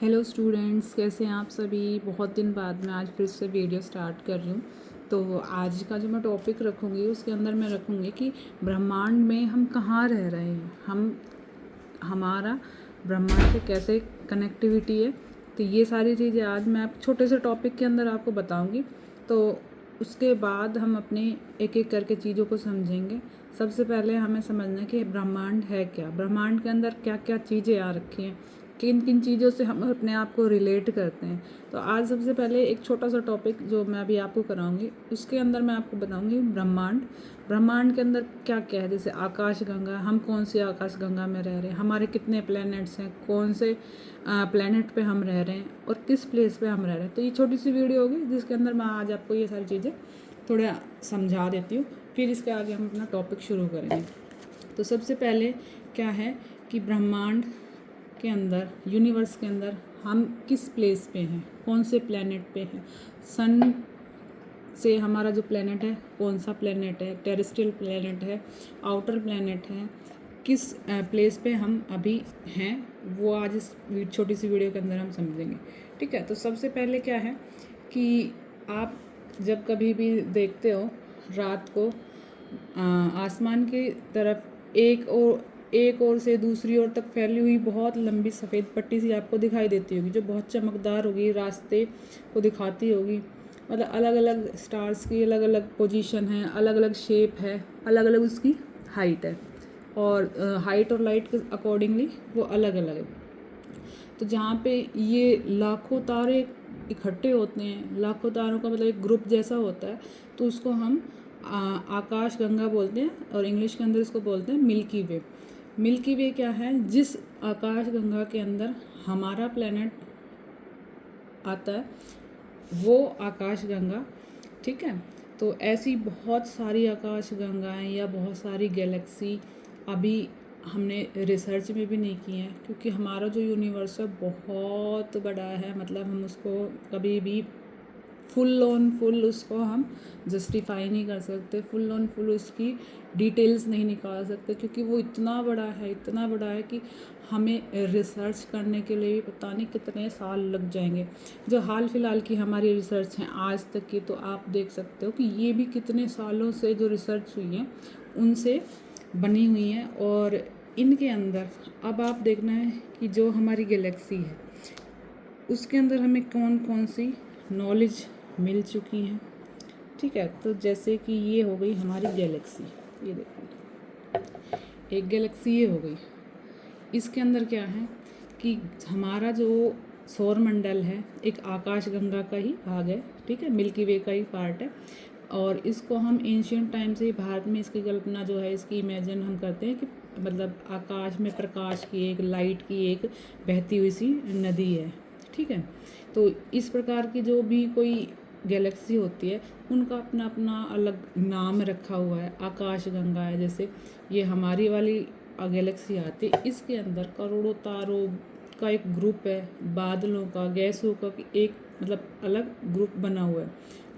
Hello students, कैसे हैं आप सभी। बहुत दिन बाद मैं आज फिर से वीडियो स्टार्ट कर रही हूँ। तो आज का जो मैं टॉपिक रखूँगी उसके अंदर मैं रखूँगी कि ब्रह्मांड में हम कहाँ रह रहे हैं, हमारा ब्रह्मांड से कैसे कनेक्टिविटी है। तो ये सारी चीज़ें आज मैं आप छोटे से टॉपिक के अंदर आपको बताऊँगी। तो उसके बाद हम अपने एक एक करके चीज़ों को समझेंगे। सबसे पहले हमें समझना है कि ब्रह्मांड है क्या, ब्रह्मांड के अंदर क्या क्या चीज़ें आ रखी हैं, किन किन चीज़ों से हम अपने आप को रिलेट करते हैं। तो आज सबसे पहले एक छोटा सा टॉपिक जो मैं अभी आपको कराऊंगी उसके अंदर मैं आपको बताऊंगी ब्रह्मांड के अंदर क्या क्या है। जैसे आकाशगंगा, हम कौन सी आकाशगंगा में रह रहे हैं, हमारे कितने प्लैनेट्स हैं, कौन से प्लैनेट पे हम रह रहे हैं और किस प्लेस पे हम रह रहे हैं। तो ये छोटी सी वीडियो होगी जिसके अंदर मैं आज आपको ये सारी चीज़ें थोड़ा समझा देती हूँ, फिर इसके आगे हम अपना टॉपिक शुरू करेंगे। तो सबसे पहले क्या है कि ब्रह्मांड के अंदर, यूनिवर्स के अंदर हम किस प्लेस पे हैं, कौन से प्लैनेट पे हैं। सन से हमारा जो प्लैनेट है कौन सा प्लैनेट है, टेरेस्ट्रियल प्लैनेट है, आउटर प्लैनेट है, किस प्लेस पे हम अभी हैं, वो आज इस छोटी सी वीडियो के अंदर हम समझेंगे। ठीक है। तो सबसे पहले क्या है कि आप जब कभी भी देखते हो रात को आसमान की तरफ एक ओर से दूसरी ओर तक फैली हुई बहुत लंबी सफ़ेद पट्टी सी आपको दिखाई देती होगी, जो बहुत चमकदार होगी, रास्ते को दिखाती होगी। मतलब अलग अलग स्टार्स की अलग अलग पोजीशन है, अलग अलग शेप है, अलग अलग उसकी हाइट है, और हाइट और लाइट के अकॉर्डिंगली वो अलग अलग है। तो जहाँ पे ये लाखों तारे इकट्ठे होते हैं, लाखों तारों का मतलब एक ग्रुप जैसा होता है, तो उसको हम आकाश गंगा बोलते हैं, और इंग्लिश के अंदर इसको बोलते हैं मिल्की वे। मिल्की वे क्या है, जिस आकाश गंगा के अंदर हमारा प्लेनेट आता है वो आकाश गंगा। ठीक है। तो ऐसी बहुत सारी आकाश गंगाएं या बहुत सारी गैलेक्सी अभी हमने रिसर्च में भी नहीं की हैं, क्योंकि हमारा जो यूनिवर्स है बहुत बड़ा है। मतलब हम उसको कभी भी फुल उसको हम जस्टिफाई नहीं कर सकते, फुल उसकी डिटेल्स नहीं निकाल सकते, क्योंकि वो इतना बड़ा है कि हमें रिसर्च करने के लिए भी पता नहीं कितने साल लग जाएंगे। जो हाल फिलहाल की हमारी रिसर्च है आज तक की, तो आप देख सकते हो कि ये भी कितने सालों से जो रिसर्च हुई है उनसे बनी हुई हैं। और इनके अंदर अब आप देखना है कि जो हमारी गैलेक्सी है उसके अंदर हमें कौन कौन सी नॉलेज मिल चुकी हैं। ठीक है। तो जैसे कि ये हो गई हमारी गैलेक्सी, ये देखो एक गैलेक्सी ये हो गई। इसके अंदर क्या है कि हमारा जो सौर मंडल है एक आकाश गंगा का ही भाग है। ठीक है, मिल्की वे का ही पार्ट है। और इसको हम एंशियंट टाइम से ही भारत में इसकी कल्पना जो है, इसकी इमेजिन हम करते हैं कि मतलब आकाश में प्रकाश की एक, लाइट की एक बहती हुई सी नदी है। ठीक है। तो इस प्रकार की जो भी कोई गैलेक्सी होती है उनका अपना अपना अलग नाम रखा हुआ है। आकाश गंगा है, जैसे ये हमारी वाली गैलेक्सी आती है, इसके अंदर करोड़ों तारों का एक ग्रुप है, बादलों का, गैसों का एक मतलब अलग ग्रुप बना हुआ है,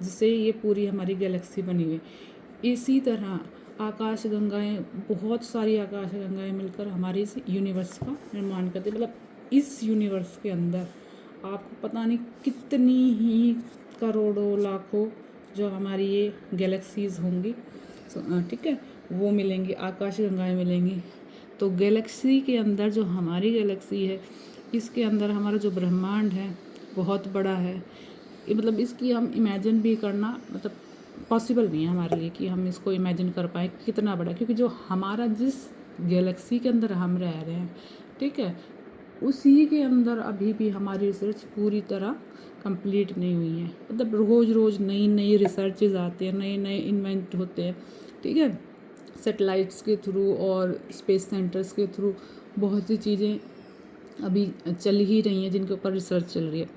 जिससे ये पूरी हमारी गैलेक्सी बनी हुई है। इसी तरह आकाश गंगाएँ, बहुत सारी आकाश गंगाएँ मिलकर हमारे इस यूनिवर्स का निर्माण करती है। मतलब इस यूनिवर्स के अंदर आपको पता नहीं कितनी ही करोड़ों लाखों जो हमारी ये गैलेक्सीज़ होंगी, ठीक है, वो मिलेंगी, आकाश गंगाएँ मिलेंगी। तो गैलेक्सी के अंदर जो हमारी गैलेक्सी है, इसके अंदर हमारा जो ब्रह्मांड है बहुत बड़ा है। मतलब इसकी हम इमेजिन भी करना मतलब पॉसिबल नहीं है हमारे लिए कि हम इसको इमेजिन कर पाए कितना बड़ा, क्योंकि जो हमारा जिस गैलेक्सी के अंदर हम रह रहे हैं, ठीक है, उसी के अंदर अभी भी हमारी रिसर्च पूरी तरह कंप्लीट नहीं हुई है। मतलब रोज़ नई नई रिसर्चेज आते हैं, नए नए इन्वेंट होते हैं। ठीक है, सैटेलाइट्स के थ्रू और स्पेस सेंटर्स के थ्रू बहुत सी चीज़ें अभी चल ही रही हैं जिनके ऊपर रिसर्च चल रही है।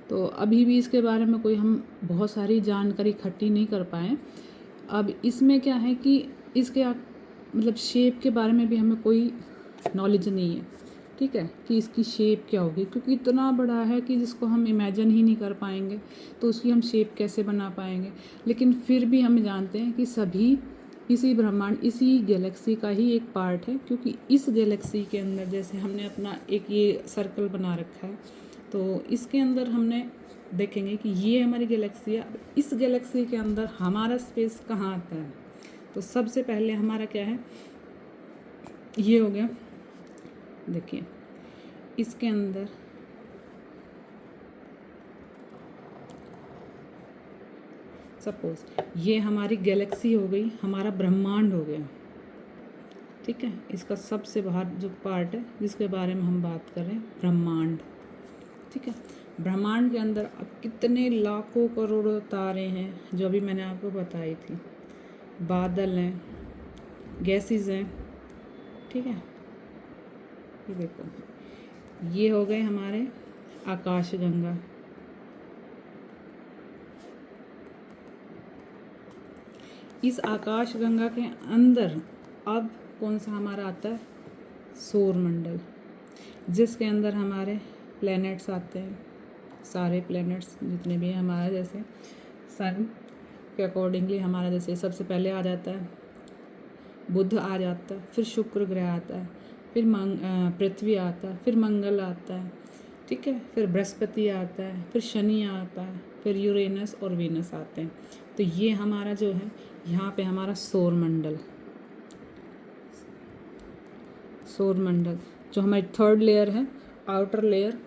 तो अभी भी इसके बारे में कोई हम बहुत सारी जानकारी इकट्ठी नहीं कर पाए। अब इसमें क्या है कि इसके मतलब शेप के बारे में भी हमें कोई नॉलेज नहीं है। ठीक है, कि इसकी शेप क्या होगी, क्योंकि इतना बड़ा है कि जिसको हम इमेजिन ही नहीं कर पाएंगे, तो उसकी हम शेप कैसे बना पाएंगे। लेकिन फिर भी हम जानते हैं कि सभी इसी ब्रह्मांड, इसी गैलेक्सी का ही एक पार्ट है, क्योंकि इस गैलेक्सी के अंदर जैसे हमने अपना एक ये सर्कल बना रखा है, तो इसके अंदर हमने देखेंगे कि ये हमारी गैलेक्सी है। अब इस गैलेक्सी के अंदर हमारा स्पेस कहाँ आता है। तो सबसे पहले हमारा क्या है, ये हो गया। देखिए इसके अंदर सपोज ये हमारी गैलेक्सी हो गई, हमारा ब्रह्मांड हो गया, ठीक है। इसका सबसे बाहर जो पार्ट है जिसके बारे में हम बात कर रहे हैं, ब्रह्मांड, ठीक है। ब्रह्मांड के अंदर अब कितने लाखों करोड़ों तारे हैं, जो अभी मैंने आपको बताई थी। बादल हैं, गैसेस हैं, ठीक है। ये देखो, ये हो गए हमारे आकाशगंगा। इस आकाशगंगा के अंदर अब कौन सा हमारा आता है, सौरमंडल, जिसके अंदर हमारे प्लैनेट्स आते हैं। सारे प्लैनेट्स जितने भी हैं हमारे, जैसे सन के अकॉर्डिंगली हमारा जैसे सबसे पहले आ जाता है बुध आ जाता है, फिर शुक्र ग्रह आता है, फिर पृथ्वी आता है, फिर मंगल आता है, ठीक है। फिर बृहस्पति आता है, फिर शनि आता है, फिर यूरेनस और वीनस आते हैं। तो ये हमारा जो है यहाँ पे हमारा सौरमंडल जो हमारी थर्ड लेयर है, आउटर लेयर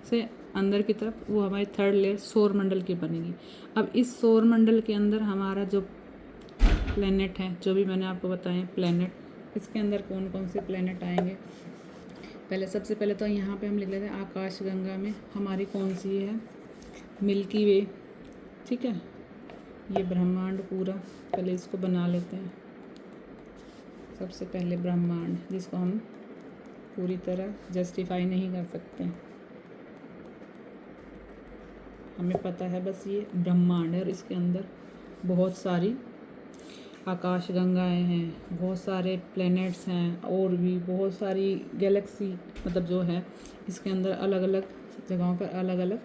से अंदर की तरफ, वो हमारी थर्ड लेयर सौरमंडल की बनेगी। अब इस सौरमंडल के अंदर हमारा जो प्लैनेट है, जो भी मैंने आपको बताए प्लैनेट, इसके अंदर कौन कौन से प्लैनेट आएंगे। पहले सबसे पहले तो यहाँ पे हम लिख लेते हैं आकाशगंगा में हमारी कौन सी है, मिल्की वे, ठीक है। ये ब्रह्मांड पूरा पहले इसको बना लेते हैं। सबसे पहले ब्रह्मांड, जिसको हम पूरी तरह जस्टिफाई नहीं कर सकते, हमें पता है बस ये ब्रह्मांड है और इसके अंदर बहुत सारी आकाशगंगाएं हैं, बहुत सारे प्लैनेट्स हैं, और भी बहुत सारी गैलेक्सी, मतलब जो है इसके अंदर अलग अलग जगहों पर अलग अलग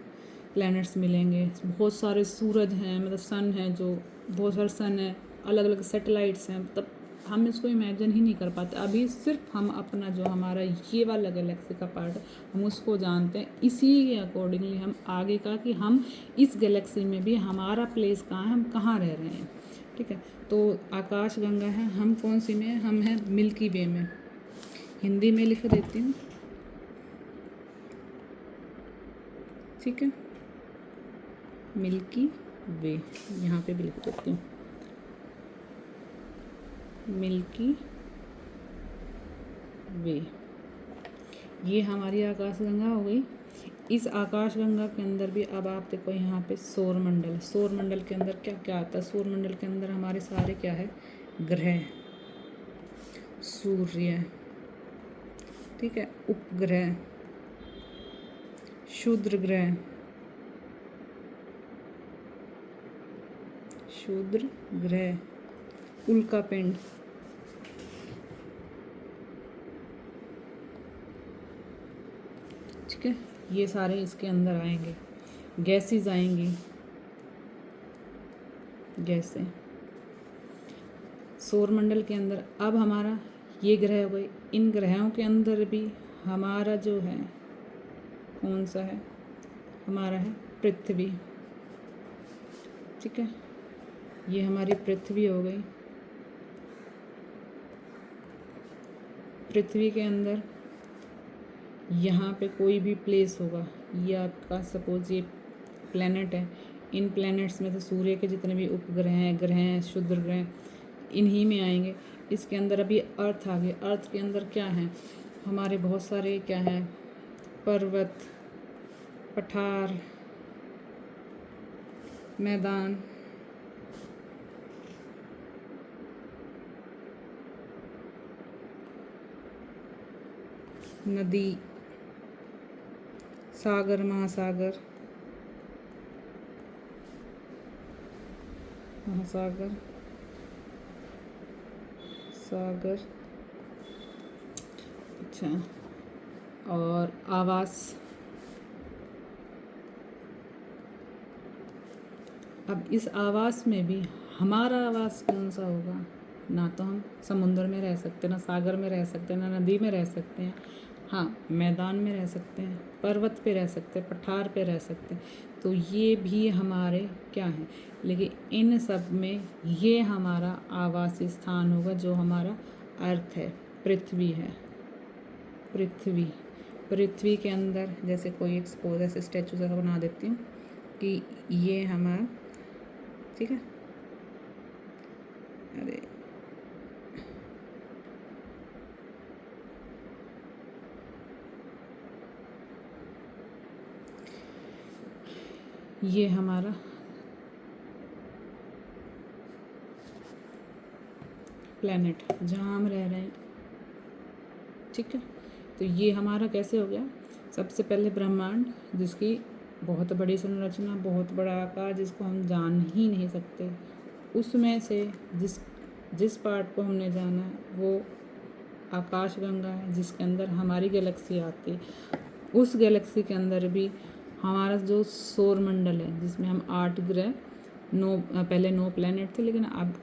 प्लैनेट्स मिलेंगे। बहुत सारे सूरज हैं, मतलब सन है, जो बहुत सारे सन है, अलग अलग सैटेलाइट्स हैं, मतलब हम इसको इमेजिन ही नहीं कर पाते। अभी सिर्फ हम अपना जो हमारा ये वाला गैलेक्सी का पार्ट है हम उसको जानते हैं। इसी के अकॉर्डिंगली हम आगे का कि हम इस गैलेक्सी में भी हमारा प्लेस कहाँ है, हम कहाँ रह रहे हैं, ठीक है। तो आकाशगंगा है, हम कौन सी में, हम हैं मिल्की वे में। हिंदी में लिख देती हूँ, ठीक है, मिल्की वे, यहाँ पे भी लिख देती हूँ मिल्की वे। ये हमारी आकाशगंगा हो गई। इस आकाशगंगा के अंदर भी अब आप देखो यहाँ पे सौरमंडल के अंदर क्या क्या आता है। सौरमंडल के अंदर हमारे सारे क्या है, ग्रह, सूर्य, ठीक है, उपग्रह, क्षुद्र ग्रह, उल्कापिंड, ठीक है, ये सारे इसके अंदर आएंगे। गैसेस आएंगी, गैसें सौरमंडल के अंदर। अब हमारा ये ग्रह हो गए, इन ग्रहों के अंदर भी हमारा जो है कौन सा है, हमारा है पृथ्वी, ठीक है। ये हमारी पृथ्वी हो गई। पृथ्वी के अंदर यहाँ पे कोई भी प्लेस होगा, ये आपका सपोज ये प्लैनेट है, इन प्लैनेट्स में से सूर्य के जितने भी उपग्रह हैं, ग्रह हैं, क्षुद्र ग्रह, इन्हीं में आएंगे। इसके अंदर अभी अर्थ आ गए। अर्थ के अंदर क्या है, हमारे बहुत सारे क्या है, पर्वत, पठार, मैदान, नदी, सागर, महासागर, सागर, अच्छा, और आवास। अब इस आवास में भी हमारा आवास कौन सा होगा, ना तो हम समुद्र में रह सकते, ना सागर में रह सकते, ना नदी में रह सकते हैं। हाँ, मैदान में रह सकते हैं, पर्वत पे रह सकते हैं, पठार पे रह सकते हैं, तो ये भी हमारे क्या हैं, लेकिन इन सब में ये हमारा आवासीय स्थान होगा जो हमारा अर्थ है, पृथ्वी है। पृथ्वी के अंदर जैसे कोई एक्सपोज ऐसे स्टैचू सा बना देती हूँ कि ये हमारा, ठीक है, अरे ये हमारा प्लेनेट जहाँ हम रह रहे हैं, ठीक है। तो ये हमारा कैसे हो गया, सबसे पहले ब्रह्मांड जिसकी बहुत बड़ी संरचना, बहुत बड़ा आकार जिसको हम जान ही नहीं सकते, उसमें से जिस पार्ट को हमने जाना है वो आकाशगंगा है, जिसके अंदर हमारी गैलेक्सी आती है। उस गैलेक्सी के अंदर भी हमारा जो सौर मंडल है जिसमें हम 8 ग्रह, पहले 9 प्लैनेट थे लेकिन अब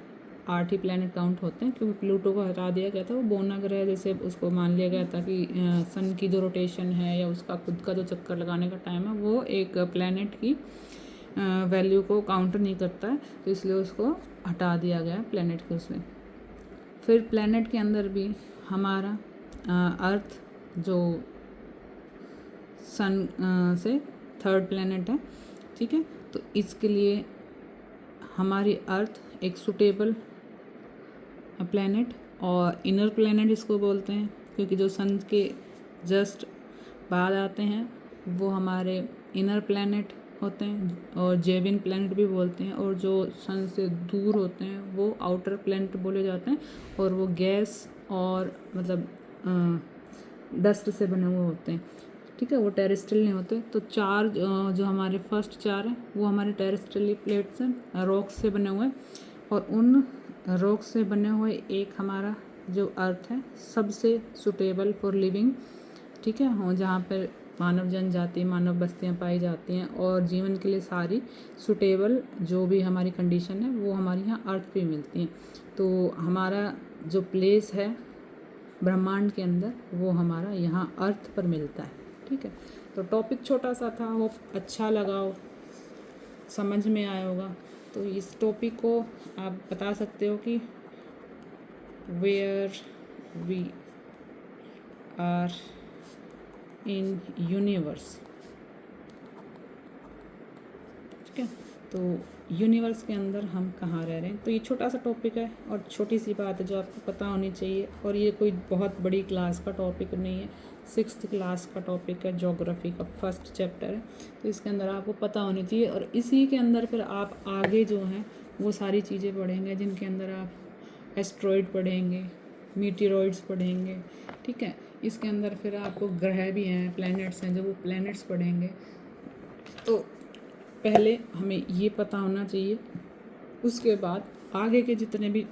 8 ही प्लैनेट काउंट होते हैं क्योंकि प्लूटो को हटा दिया गया था। वो बोना ग्रह जैसे उसको मान लिया गया था कि सन की जो रोटेशन है या उसका खुद का जो चक्कर लगाने का टाइम है वो एक प्लैनेट की वैल्यू को काउंट नहीं करता है, तो इसलिए उसको हटा दिया गया प्लैनेट के उसमें। फिर प्लैनेट के अंदर भी हमारा अर्थ जो सन से 3rd प्लैनेट है, ठीक है। तो इसके लिए हमारी अर्थ एक सुटेबल प्लैनेट और इनर प्लैनेट इसको बोलते हैं क्योंकि जो सन के जस्ट बाद आते हैं वो हमारे इनर प्लैनेट होते हैं और जेविन प्लैनेट भी बोलते हैं, और जो सन से दूर होते हैं वो आउटर प्लैनेट बोले जाते हैं, और वो गैस और मतलब डस्ट से बने हुए होते हैं, ठीक है, वो टेरेस्ट्रियल नहीं होते। तो 4 जो हमारे फर्स्ट 4 हैं वो हमारे टेरेस्ट्रियल प्लेट्स हैं, रॉक्स से बने हुए, और उन रॉक्स से बने हुए एक हमारा जो अर्थ है सबसे सुटेबल फॉर लिविंग, ठीक है, हो जहाँ पर मानव जनजाति, मानव बस्तियाँ पाई जाती हैं और जीवन के लिए सारी सुटेबल जो भी हमारी कंडीशन है वो हमारे यहाँ अर्थ पे मिलती हैं। तो हमारा जो प्लेस है ब्रह्मांड के अंदर वो हमारा यहाँ अर्थ पर मिलता है, ठीक है। तो टॉपिक छोटा सा था, होप अच्छा लगा हो, समझ में आया होगा। तो इस टॉपिक को आप बता सकते हो कि where we are in universe, ठीक है। तो यूनिवर्स के अंदर हम कहाँ रह रहे हैं, तो ये छोटा सा टॉपिक है और छोटी सी बात है जो आपको पता होनी चाहिए, और ये कोई बहुत बड़ी क्लास का टॉपिक नहीं है, 6th क्लास का टॉपिक है, ज्योग्राफी का 1st चैप्टर है। तो इसके अंदर आपको पता होनी चाहिए, और इसी के अंदर फिर आप आगे जो हैं वो सारी चीज़ें पढ़ेंगे जिनके अंदर आप एस्ट्रॉइड पढ़ेंगे, मीटेरॉइड्स पढ़ेंगे, ठीक है। इसके अंदर फिर आपको ग्रह भी हैं, प्लैनेट्स हैं, जब वो प्लैनेट्स पढ़ेंगे तो पहले हमें ये पता होना चाहिए, उसके बाद आगे के जितने भी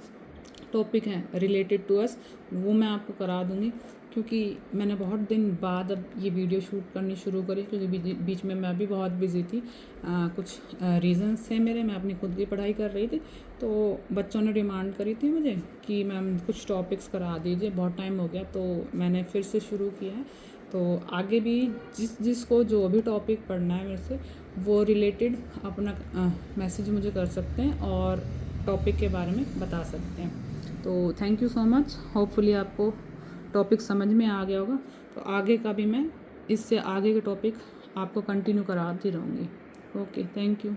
टॉपिक हैं रिलेटेड टू अस वो मैं आपको करा दूँगी, क्योंकि मैंने बहुत दिन बाद अब ये वीडियो शूट करनी शुरू करी, क्योंकि बीच में मैं भी बहुत बिजी थी, कुछ रीज़न्स थे मेरे, मैं अपनी खुद की पढ़ाई कर रही थी, तो बच्चों ने डिमांड करी थी मुझे कि मैम कुछ टॉपिक्स करा दीजिए, बहुत टाइम हो गया, तो मैंने फिर से शुरू किया है। तो आगे भी जिसको जो भी टॉपिक पढ़ना है मेरे से वो रिलेटेड अपना मैसेज मुझे कर सकते हैं और टॉपिक के बारे में बता सकते हैं। तो thank you so much, hopefully आपको टॉपिक समझ में आ गया होगा। तो आगे का भी मैं इससे आगे के टॉपिक आपको कंटिन्यू कराती रहूँगी। Okay, thank you.